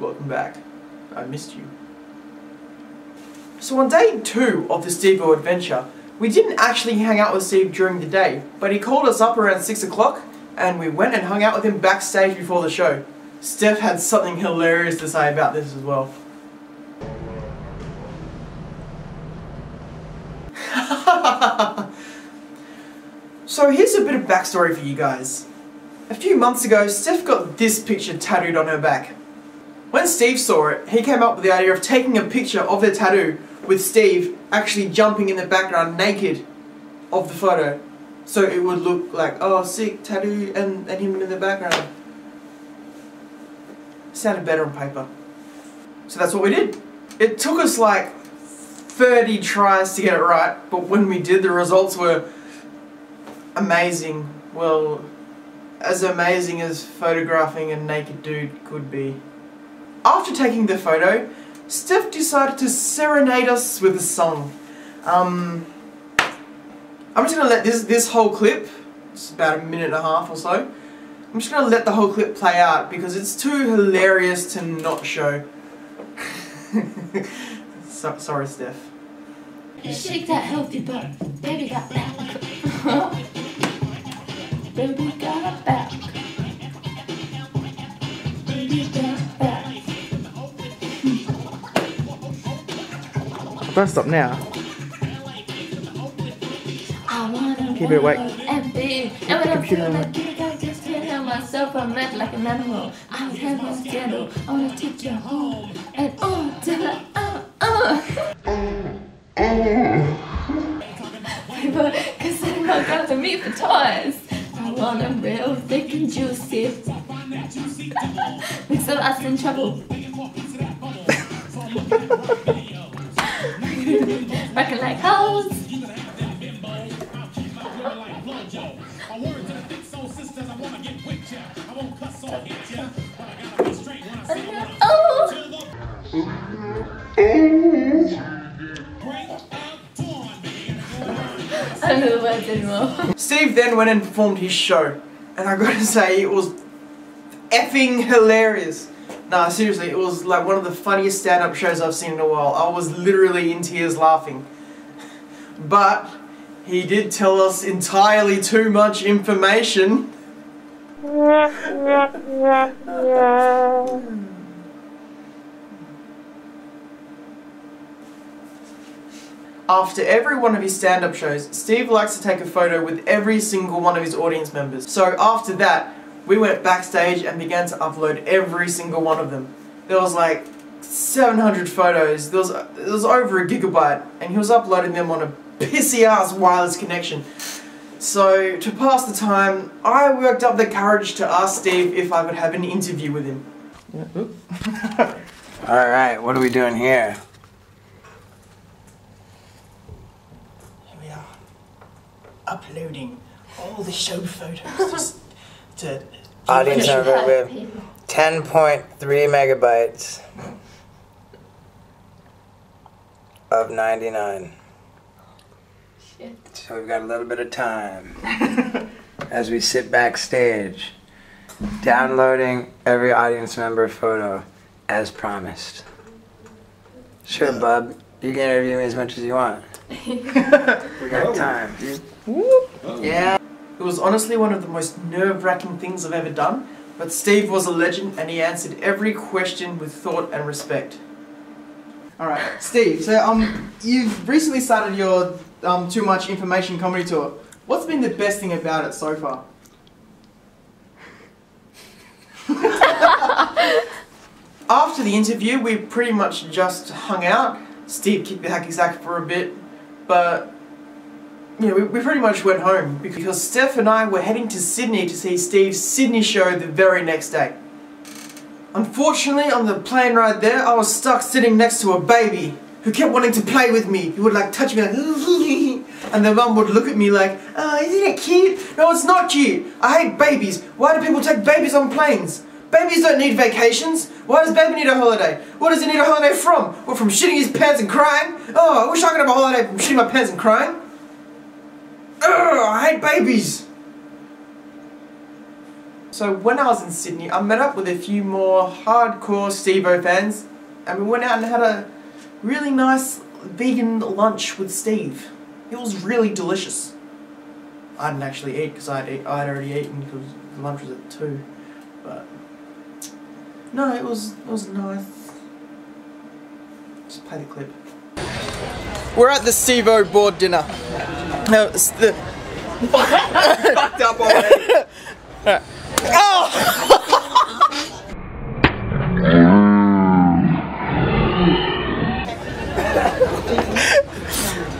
welcome back. I missed you. So on day 2 of the Steve-O adventure, we didn't actually hang out with Steve during the day, but he called us up around 6 o'clock and we went and hung out with him backstage before the show. Steph had something hilarious to say about this as well. So here's a bit of backstory for you guys. A few months ago, Steph got this picture tattooed on her back. When Steve saw it, he came up with the idea of taking a picture of the tattoo with Steve actually jumping in the background naked of the photo. So it would look like, oh sick, tattoo and him in the background. Sounded better on paper. So that's what we did. It took us like 30 tries to get it right, but when we did, the results were amazing. Well, as amazing as photographing a naked dude could be. After taking the photo, Steph decided to serenade us with a song. I'm just gonna let this whole clip, it's about a minute and a half or so, I'm just gonna let the whole clip play out because it's too hilarious to not show. Sorry, Steph. Shake that healthy butt, baby got back. Baby got back. Baby got back. I've got to stop now. I wanna Keep it awake. And be, and when I feel like it, I just can't help myself. I'm mad like an animal. I would have no scandal. I wanna take you home and till I Cause I'm not going to meet for toys. I want them real thick and juicy. Mix of us in trouble. Rockin' like hoes. I don't know the words anymore. Steve then went and performed his show, and I gotta say, it was effing hilarious. Nah, seriously, it was like one of the funniest stand-up shows I've seen in a while. I was literally in tears laughing. But he did tell us entirely too much information. After every one of his stand-up shows, Steve likes to take a photo with every single one of his audience members. So after that, we went backstage and began to upload every single one of them. There was like 700 photos, there was over a gigabyte, and he was uploading them on a pissy-ass wireless connection. So to pass the time, I worked up the courage to ask Steve if I could have an interview with him. Alright, what are we doing here? Uploading all the show photos to Audience number, we have 10.3 megabytes of 99. Shit. So we've got a little bit of time as we sit backstage, downloading every audience member photo as promised. Sure, bub, you can interview me as much as you want. We got time. Yeah. It was honestly one of the most nerve-wracking things I've ever done, but Steve was a legend and he answered every question with thought and respect. Alright, Steve, so you've recently started your Too Much Information comedy tour. What's been the best thing about it so far? After the interview, we pretty much just hung out. Steve kicked the hacky sack for a bit, but yeah, we pretty much went home because Steph and I were heading to Sydney to see Steve's Sydney show the very next day. Unfortunately, on the plane ride there, I was stuck sitting next to a baby who kept wanting to play with me. He would like touch me like, and the mum would look at me like, oh, isn't it cute? No, it's not cute. I hate babies. Why do people take babies on planes? Babies don't need vacations. Why does baby need a holiday? What does he need a holiday from? What, from shitting his pants and crying? Oh, I wish I could have a holiday from shitting my pants and crying. Ugh, I hate babies. So when I was in Sydney, I met up with a few more hardcore Steve-O fans, and we went out and had a really nice vegan lunch with Steve. It was really delicious. I didn't actually eat because I'd already eaten because the lunch was at 2. But no, it was nice. Just play the clip. We're at the Steve-O board dinner. No, it's the fucked up already. Oh!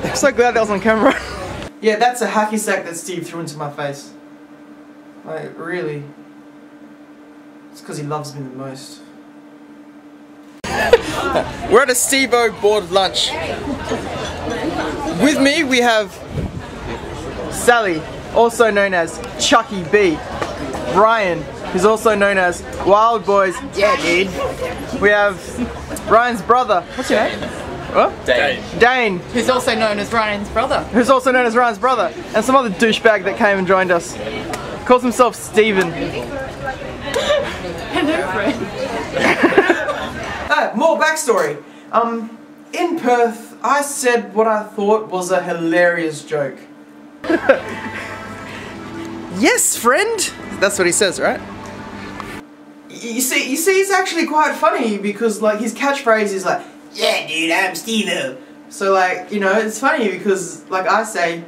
I'm so glad that was on camera. Yeah, that's a hacky sack that Steve threw into my face. Like, really. It's because he loves me the most. We're at a Steve-O board lunch. With me we have Sally, also known as Chucky B. Ryan, who's also known as Wild Boys. Yeah, dude. We have Ryan's brother. What's your name? What? Dane. Dane. Who's also known as Ryan's brother. Who's also known as Ryan's brother. And some other douchebag that came and joined us. Calls himself Steven. Hello, friend. More backstory. In Perth, I said what I thought was a hilarious joke. Yes, friend. That's what he says, right? You see, it's actually quite funny because, like, his catchphrase is like, "Yeah, dude, I'm Steve-O." So, like, you know, it's funny because, like, I say,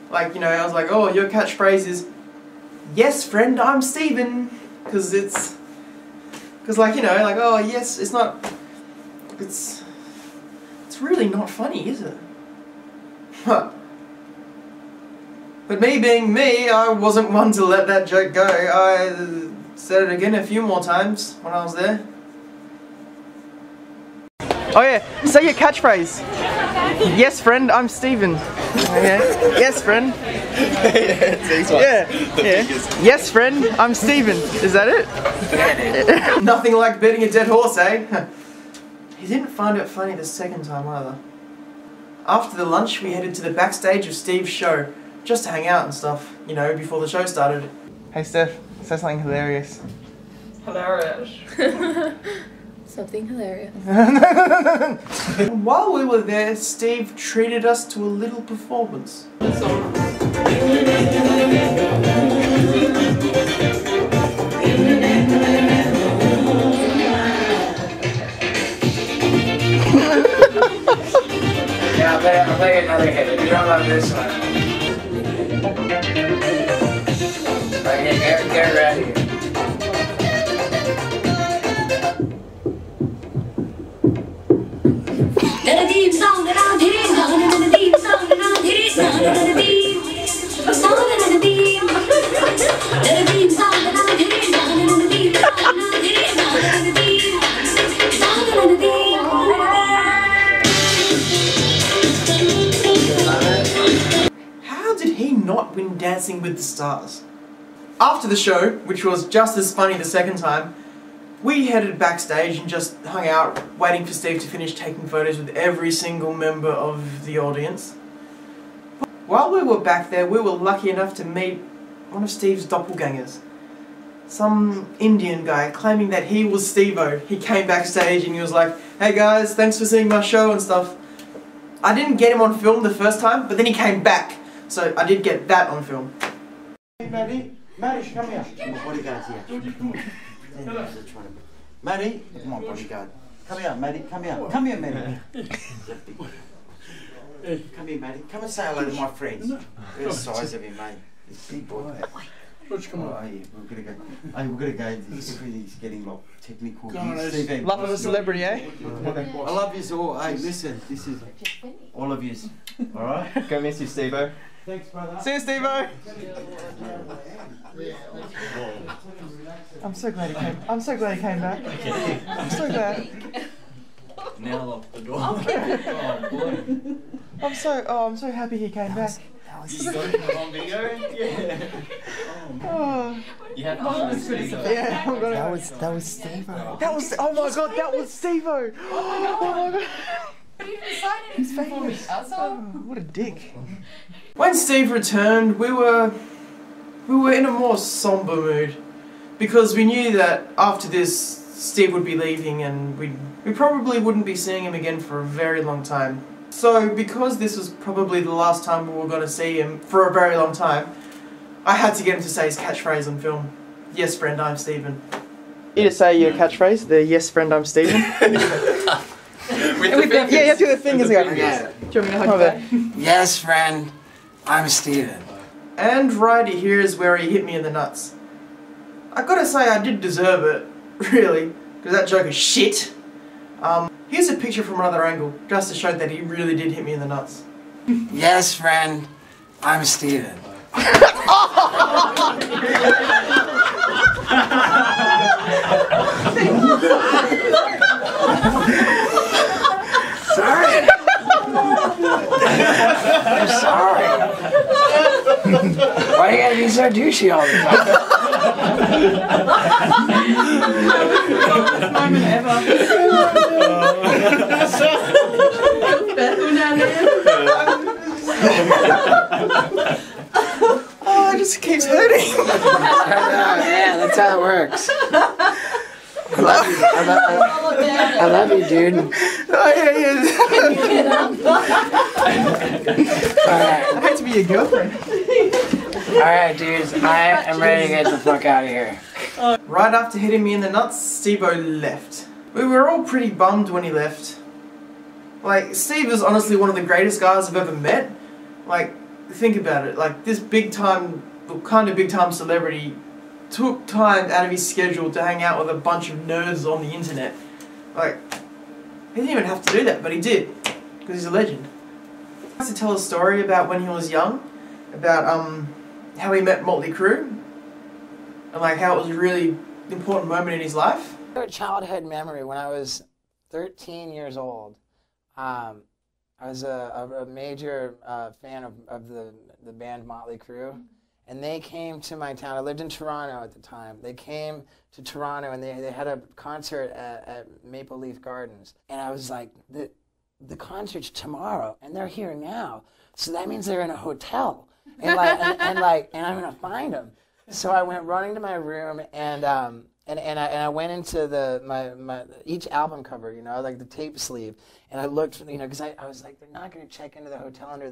like, you know, I was like, "Oh, your catchphrase is, yes, friend, I'm Steven," because it's, like, you know, like, oh, yes, it's not, it's really not funny, is it? Huh. But me being me, I wasn't one to let that joke go. I said it again a few more times when I was there. Oh yeah, say your catchphrase. Yes, friend, I'm Steven. Okay. Yes, friend. Yeah. Yes, friend, I'm Steven. Is that it? Nothing like beating a dead horse, eh? He didn't find it funny the second time either. After the lunch, we headed to the backstage of Steve's show, just to hang out and stuff, you know, before the show started. Hey Steph, say something hilarious. Hilarious. Something hilarious. While we were there, Steve treated us to a little performance. Yeah, I'll play another hit. If you don't love this one. Okay, get ready. How did he not win Dancing with the Stars? After the show, which was just as funny the second time, we headed backstage and just hung out, waiting for Steve to finish taking photos with every single member of the audience. While we were back there, we were lucky enough to meet one of Steve's doppelgangers. Some Indian guy claiming that he was Steve-O. He came backstage and he was like, "Hey guys, thanks for seeing my show and stuff." I didn't get him on film the first time, but then he came back, so I did get that on film. Hey Maddie, Maddie, come here. My bodyguard's here. Maddie, my bodyguard. Come here, Maddie, come here. Come here, Maddie. Come here, Maddie. Come and say hello to my friends. Look at the size of him, mate. He's a big boy. We're gonna go. Hey, we're gonna go. He's getting like technical. Love of a celebrity, eh? I love you all. Hey, listen, this is all of you. All right. Go miss you, Steve-O. Thanks, brother. See you, Steve-O. I'm so glad he came. I'm so glad he came back. I'm so glad. Now lock the door. I'm so happy he came back. You got it on video? Yeah. Oh. You had fun with Steve-O. Yeah, I'm gonna. That was Steve-O. That was. Oh my god, that was Steve-O. Oh my god. He's famous. Oh, what a dick. When Steve returned, we were in a more somber mood. because we knew that after this Steve would be leaving and we probably wouldn't be seeing him again for a very long time. So because this was probably the last time we were going to see him for a very long time, I had to get him to say his catchphrase on film. Yes, friend, I'm Steven. You to say your catchphrase, the yes, friend, I'm Steven. With yeah, you have to do the fingers again. Yeah. Do you want me to hug that? Yes, friend, I'm Steven. And right here is where he hit me in the nuts. I gotta say I did deserve it, really, because that joke is shit. Here's a picture from another angle, just to show that he really did hit me in the nuts. Yes, friend, I'm Steven. Sorry. I'm sorry. Why you gotta be so douchey all the time? Moment ever. Oh, it just keeps hurting. Yeah, that's how it works. I love you. I love you, dude. Oh, yeah. Alright. I hate to be your girlfriend. Alright, dudes. I am ready to get the fuck out of here. Right after hitting me in the nuts, Steve-O left. We were all pretty bummed when he left. Like, Steve is honestly one of the greatest guys I've ever met. Like, think about it. Like, this kind of big time celebrity took time out of his schedule to hang out with a bunch of nerds on the internet. Like, he didn't even have to do that, but he did. Because he's a legend. He wants to tell a story about when he was young. About, how he met Motley Crue. And, like, how it was a really important moment in his life. A childhood memory when I was 13 years old. I was a major fan of the band Motley Crue, and they came to my town. I lived in Toronto at the time. They came to Toronto and they had a concert at Maple Leaf Gardens, and I was like, the concert's tomorrow, and they're here now, so that means they're in a hotel, and and I'm gonna find them. So I went running to my room and I went into my each album cover, you know, like the tape sleeve, and I looked, you know, because I was like, they're not going to check into the hotel under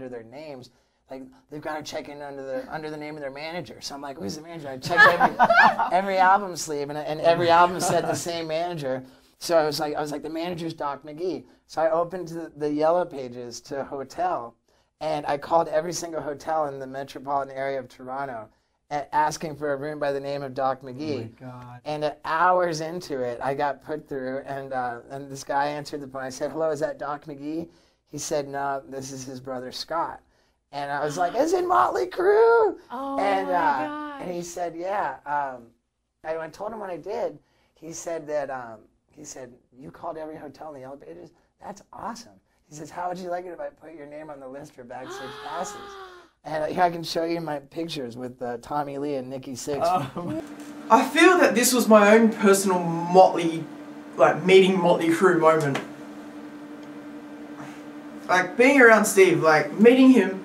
their names, like they've got to check in under the name of their manager. So I'm like, who's the manager? I checked every album sleeve, and every album said the same manager. So I was like, the manager's Doc McGee. So I opened the yellow pages to hotel, and I called every single hotel in the metropolitan area of Toronto, asking for a room by the name of Doc McGee. Oh my God. And hours into it, I got put through, and this guy answered the phone. I said, hello, is that Doc McGee? He said, no, this is his brother Scott. And I was like, is it Motley Crue? Oh and, my God. And he said, yeah. I told him what I did. He said that, you called every hotel in the yellow pages? That's awesome. He says, how would you like it if I put your name on the list for backstage passes? And here I can show you my pictures with Tommy Lee and Nikki Sixx. I feel that this was my own personal meeting Motley Crue moment. Like, being around Steve, like, meeting him,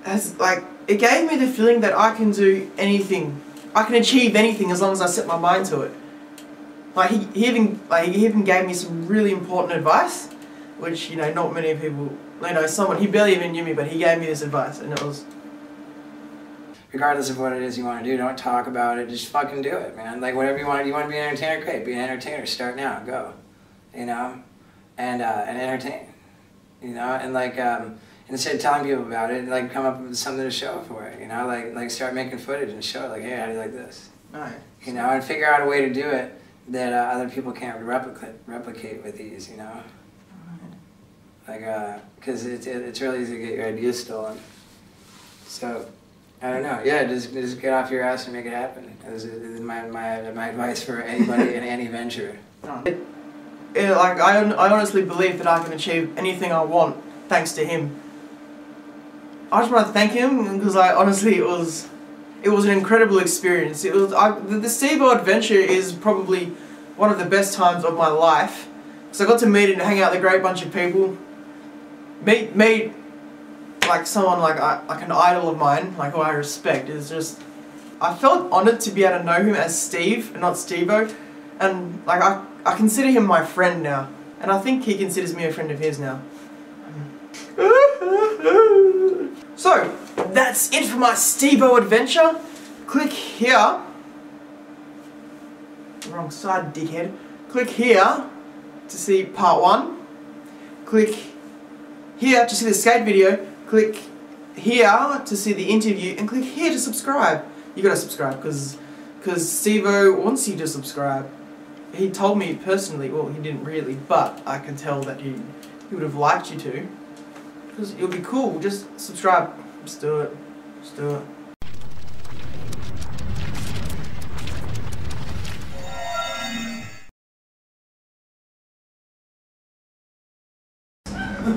it gave me the feeling that I can do anything. I can achieve anything as long as I set my mind to it. Like, he even gave me some really important advice, which, you know, not many people... You know, he barely even knew me, but he gave me this advice, and it was... Regardless of what it is you want to do, don't talk about it, just fucking do it, man. Like, whatever you want to be an entertainer, great, be an entertainer, start now, go. You know? And entertain. You know? And, like, instead of telling people about it, like, come up with something to show for it, you know? Like start making footage and show it, like, hey, how do you like this? Right. You know, and figure out a way to do it that other people can't replicate with ease, you know? Like, because it's really easy to get your ideas stolen. So, I don't know. Yeah, just get off your ass and make it happen. This is my advice for anybody in any venture. I honestly believe that I can achieve anything I want thanks to him. I just want to thank him because honestly it was an incredible experience. The Steve-O adventure is probably one of the best times of my life. So I got to meet and hang out with a great bunch of people. Meet like someone like an idol of mine, like who I respect. It's just I felt honoured to be able to know him as Steve and not Steve-O, and like I consider him my friend now, and I think he considers me a friend of his now. So, that's it for my Steve-O adventure. Click here. Wrong side, dickhead. Click here to see part 1. Click here to see the skate video. Click here to see the interview, and click here to subscribe. You gotta subscribe because Steve-O wants you to subscribe. He told me personally, well, he didn't really, but I can tell that he would have liked you to. Because it'll be cool. Just subscribe. Just do it. Just do it.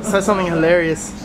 Say something hilarious.